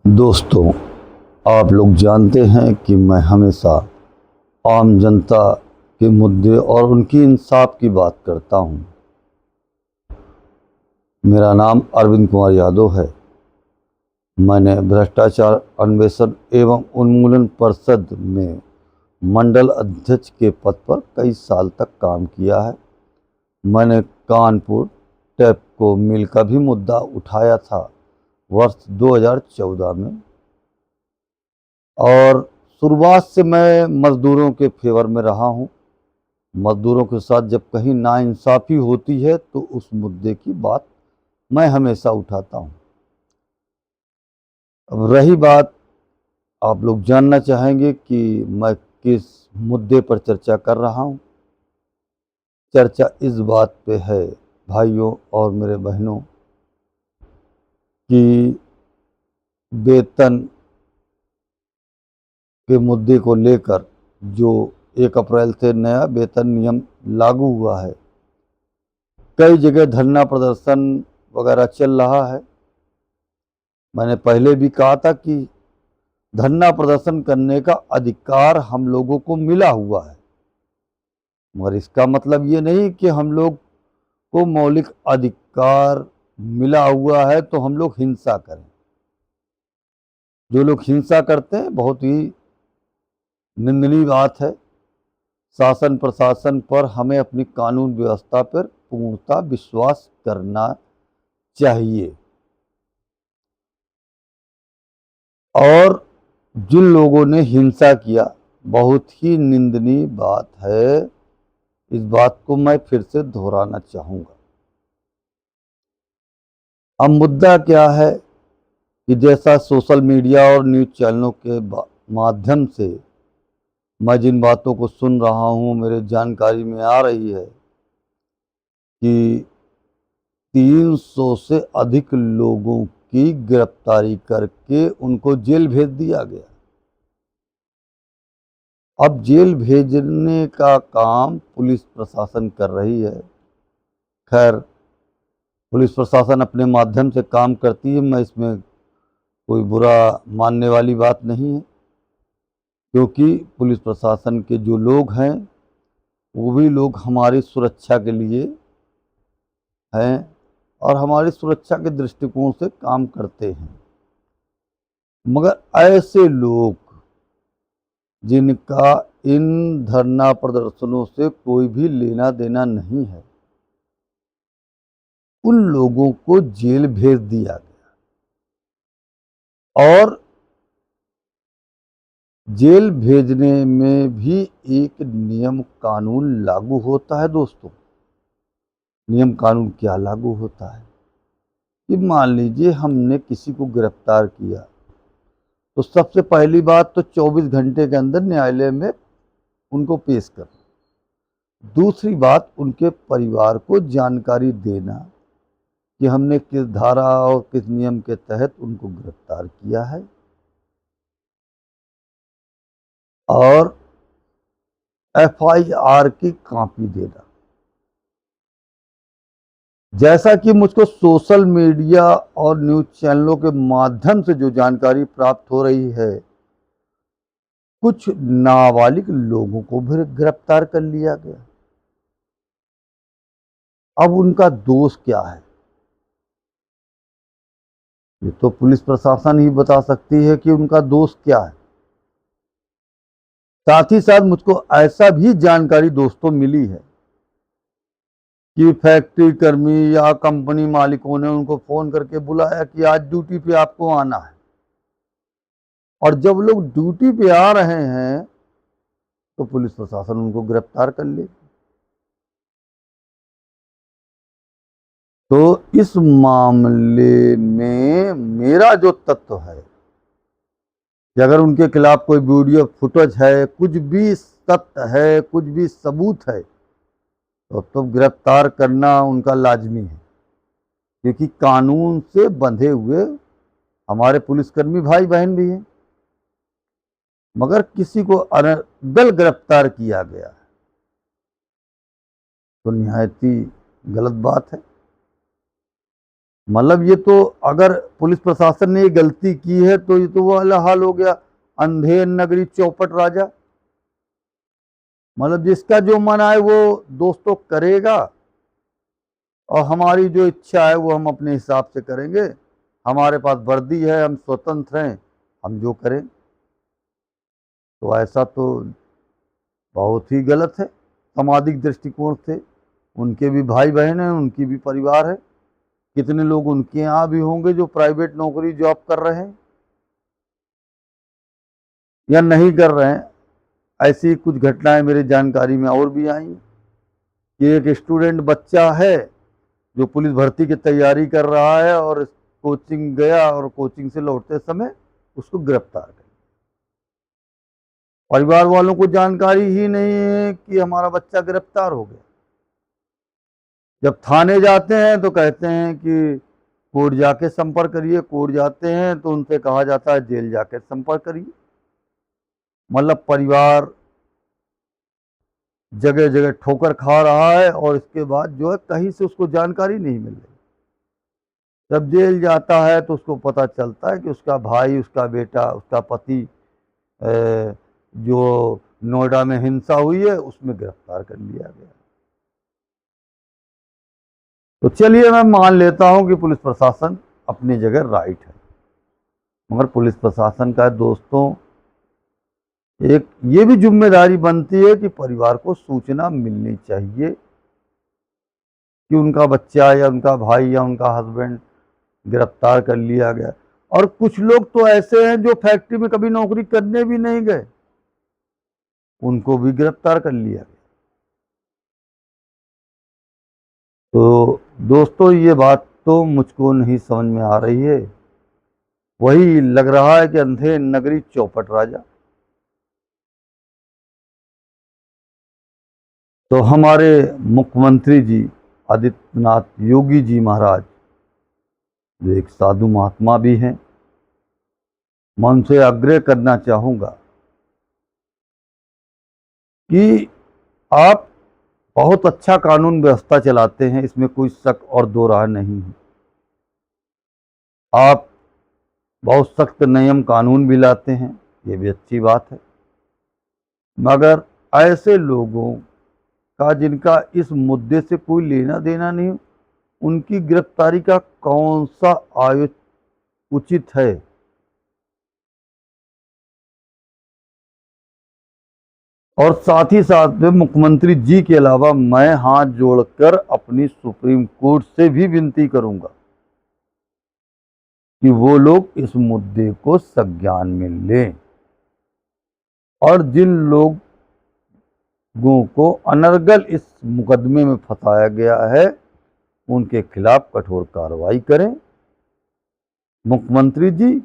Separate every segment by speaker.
Speaker 1: दोस्तों, आप लोग जानते हैं कि मैं हमेशा आम जनता के मुद्दे और उनकी इंसाफ की बात करता हूं। मेरा नाम अरविंद कुमार यादव है। मैंने भ्रष्टाचार अन्वेषण एवं उन्मूलन परिषद में मंडल अध्यक्ष के पद पर कई साल तक काम किया है। मैंने कानपुर टेप्को मिल का भी मुद्दा उठाया था वर्ष 2014 में, और शुरुआत से मैं मज़दूरों के फेवर में रहा हूं। मज़दूरों के साथ जब कहीं नाइंसाफ़ी होती है तो उस मुद्दे की बात मैं हमेशा उठाता हूं। अब रही बात, आप लोग जानना चाहेंगे कि मैं किस मुद्दे पर चर्चा कर रहा हूं। चर्चा इस बात पे है, भाइयों और मेरे बहनों, कि वेतन के मुद्दे को लेकर जो 1 अप्रैल से नया वेतन नियम लागू हुआ है, कई जगह धरना प्रदर्शन वगैरह चल रहा है। मैंने पहले भी कहा था कि धरना प्रदर्शन करने का अधिकार हम लोगों को मिला हुआ है, मगर इसका मतलब ये नहीं कि हम लोग को मौलिक अधिकार मिला हुआ है तो हम लोग हिंसा करें। जो लोग हिंसा करते हैं, बहुत ही निंदनीय बात है। शासन प्रशासन पर हमें अपनी कानून व्यवस्था पर पूर्णतः विश्वास करना चाहिए। और जिन लोगों ने हिंसा किया, बहुत ही निंदनीय बात है। इस बात को मैं फिर से दोहराना चाहूँगा। अब मुद्दा क्या है कि जैसा सोशल मीडिया और न्यूज़ चैनलों के माध्यम से मैं जिन बातों को सुन रहा हूँ, मेरे जानकारी में आ रही है कि 300 से अधिक लोगों की गिरफ्तारी करके उनको जेल भेज दिया गया। अब जेल भेजने का काम पुलिस प्रशासन कर रही है। खैर, पुलिस प्रशासन अपने माध्यम से काम करती है, मैं इसमें कोई बुरा मानने वाली बात नहीं है, क्योंकि पुलिस प्रशासन के जो लोग हैं वो भी लोग हमारी सुरक्षा के लिए हैं और हमारी सुरक्षा के दृष्टिकोण से काम करते हैं। मगर ऐसे लोग जिनका इन धरना प्रदर्शनों से कोई भी लेना देना नहीं है, उन लोगों को जेल भेज दिया गया। और जेल भेजने में भी एक नियम कानून लागू होता है। दोस्तों, नियम कानून क्या लागू होता है कि मान लीजिए हमने किसी को गिरफ्तार किया, तो सबसे पहली बात तो 24 घंटे के अंदर न्यायालय में उनको पेश करना। दूसरी बात, उनके परिवार को जानकारी देना कि हमने किस धारा और किस नियम के तहत उनको गिरफ्तार किया है। और एफआईआर की कॉपी देना। जैसा कि मुझको सोशल मीडिया और न्यूज़ चैनलों के माध्यम से जो जानकारी प्राप्त हो रही है, कुछ नाबालिग लोगों को भी गिरफ्तार कर लिया गया। अब उनका दोष क्या है, ये तो पुलिस प्रशासन ही बता सकती है कि उनका दोष क्या है। साथ ही साथ मुझको ऐसा भी जानकारी दोस्तों मिली है कि फैक्ट्री कर्मी या कंपनी मालिकों ने उनको फोन करके बुलाया कि आज ड्यूटी पे आपको आना है, और जब लोग ड्यूटी पे आ रहे हैं तो पुलिस प्रशासन उनको गिरफ्तार कर ले। तो इस मामले में मेरा जो तत्व है कि अगर उनके खिलाफ कोई वीडियो फुटेज है, कुछ भी सत्य है, कुछ भी सबूत है, तो गिरफ्तार करना उनका लाजमी है, क्योंकि कानून से बंधे हुए हमारे पुलिसकर्मी भाई बहन भी हैं। मगर किसी को अनर्गल गिरफ्तार किया गया तो निहायत ही गलत बात है। मतलब ये तो अगर पुलिस प्रशासन ने ये गलती की है तो ये तो वो वाला हाल हो गया, अंधेर नगरी चौपट राजा। मतलब जिसका जो मन आए वो दोस्तों करेगा, और हमारी जो इच्छा है वो हम अपने हिसाब से करेंगे। हमारे पास वर्दी है, हम स्वतंत्र हैं, हम जो करें। तो ऐसा तो बहुत ही गलत है सामाजिक दृष्टिकोण से। उनके भी भाई बहन हैं, उनकी भी परिवार है। कितने लोग उनके यहाँ भी होंगे जो प्राइवेट नौकरी जॉब कर रहे हैं या नहीं कर रहे हैं। ऐसी कुछ घटनाएं मेरी जानकारी में और भी आई कि एक स्टूडेंट बच्चा है जो पुलिस भर्ती की तैयारी कर रहा है, और कोचिंग गया और कोचिंग से लौटते समय उसको गिरफ्तार कर। परिवार वालों को जानकारी ही नहीं है कि हमारा बच्चा गिरफ्तार हो गया। जब थाने जाते हैं तो कहते हैं कि कोर्ट जाके संपर्क करिए, कोर्ट जाते हैं तो उनसे कहा जाता है जेल जाके संपर्क करिए। मतलब परिवार जगह जगह ठोकर खा रहा है, और इसके बाद जो है कहीं से उसको जानकारी नहीं मिल रही। जब जेल जाता है तो उसको पता चलता है कि उसका भाई, उसका बेटा, उसका पति जो नोएडा में हिंसा हुई है उसमें गिरफ्तार कर लिया गया। तो चलिए मैं मान लेता हूं कि पुलिस प्रशासन अपनी जगह राइट है, मगर पुलिस प्रशासन का दोस्तों एक ये भी जिम्मेदारी बनती है कि परिवार को सूचना मिलनी चाहिए कि उनका बच्चा या उनका भाई या उनका हस्बैंड गिरफ्तार कर लिया गया। और कुछ लोग तो ऐसे हैं जो फैक्ट्री में कभी नौकरी करने भी नहीं गए, उनको भी गिरफ्तार कर लिया गया। तो दोस्तों ये बात तो मुझको नहीं समझ में आ रही है। वही लग रहा है कि अंधे नगरी चौपट राजा। तो हमारे मुख्यमंत्री जी आदित्यनाथ योगी जी महाराज जो एक साधु महात्मा भी हैं, मैं उनसे आग्रह करना चाहूंगा कि आप बहुत अच्छा कानून व्यवस्था चलाते हैं, इसमें कोई शक और दो राह नहीं है। आप बहुत सख्त नियम कानून भी लाते हैं, ये भी अच्छी बात है। मगर ऐसे लोगों का जिनका इस मुद्दे से कोई लेना देना नहीं, उनकी गिरफ्तारी का कौन सा आयु उचित है? और साथ ही साथ में मुख्यमंत्री जी के अलावा मैं हाथ जोड़कर अपनी सुप्रीम कोर्ट से भी विनती करूंगा कि वो लोग इस मुद्दे को संज्ञान में लें, और जिन लोगों को अनर्गल इस मुकदमे में फंसाया गया है उनके खिलाफ कठोर कार्रवाई करें, मुख्यमंत्री जी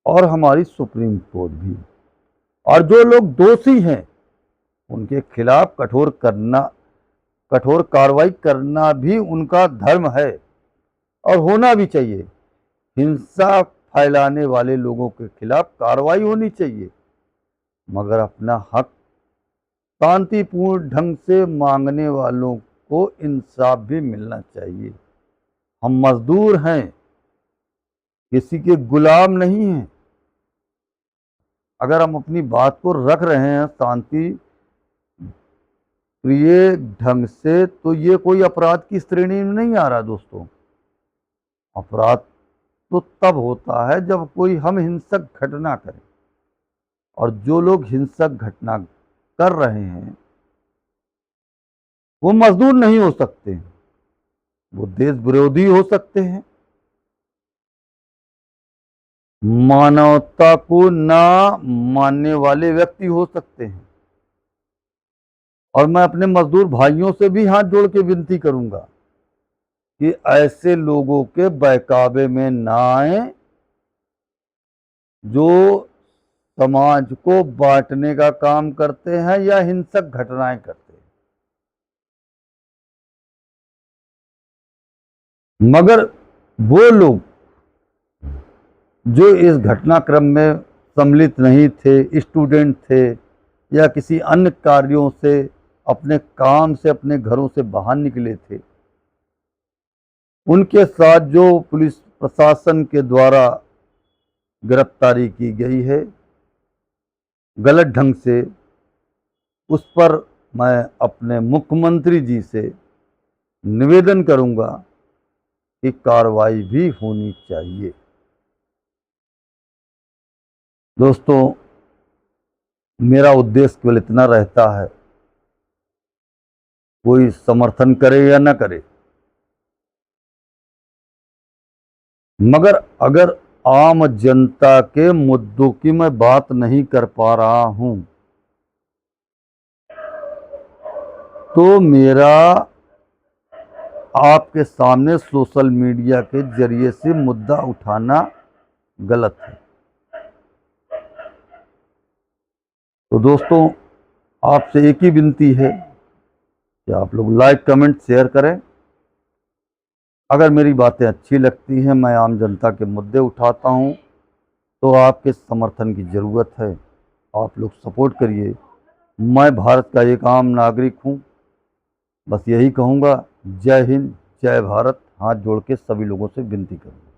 Speaker 1: और हमारी सुप्रीम कोर्ट भी। और जो लोग दोषी हैं उनके खिलाफ कठोर कार्रवाई करना भी उनका धर्म है और होना भी चाहिए। हिंसा फैलाने वाले लोगों के खिलाफ कार्रवाई होनी चाहिए, मगर अपना हक शांतिपूर्ण ढंग से मांगने वालों को इंसाफ भी मिलना चाहिए। हम मजदूर हैं, किसी के गुलाम नहीं हैं। अगर हम अपनी बात को रख रहे हैं शांति प्रिय ढंग से, तो ये कोई अपराध की श्रेणी में नहीं आ रहा दोस्तों। अपराध तो तब होता है जब कोई हम हिंसक घटना करें, और जो लोग हिंसक घटना कर रहे हैं वो मजदूर नहीं हो सकते, वो देश विरोधी हो सकते हैं, मानवता को ना मानने वाले व्यक्ति हो सकते हैं। और मैं अपने मजदूर भाइयों से भी हाथ जोड़ के विनती करूंगा कि ऐसे लोगों के बहकावे में ना आए जो समाज को बांटने का काम करते हैं या हिंसक घटनाएं करते हैं। मगर वो लोग जो इस घटनाक्रम में सम्मिलित नहीं थे, स्टूडेंट थे या किसी अन्य कार्यों से अपने काम से अपने घरों से बाहर निकले थे, उनके साथ जो पुलिस प्रशासन के द्वारा गिरफ्तारी की गई है गलत ढंग से, उस पर मैं अपने मुख्यमंत्री जी से निवेदन करूंगा कि कार्रवाई भी होनी चाहिए। दोस्तों, मेरा उद्देश्य केवल इतना रहता है, कोई समर्थन करे या न करे, मगर अगर आम जनता के मुद्दों की मैं बात नहीं कर पा रहा हूं तो मेरा आपके सामने सोशल मीडिया के जरिए से मुद्दा उठाना गलत है। तो दोस्तों, आपसे एक ही विनती है कि आप लोग लाइक कमेंट शेयर करें। अगर मेरी बातें अच्छी लगती हैं, मैं आम जनता के मुद्दे उठाता हूं, तो आपके समर्थन की ज़रूरत है। आप लोग सपोर्ट करिए। मैं भारत का एक आम नागरिक हूं, बस यही कहूँगा, जय हिंद, जय भारत। हाथ जोड़ के सभी लोगों से विनती करूँगा।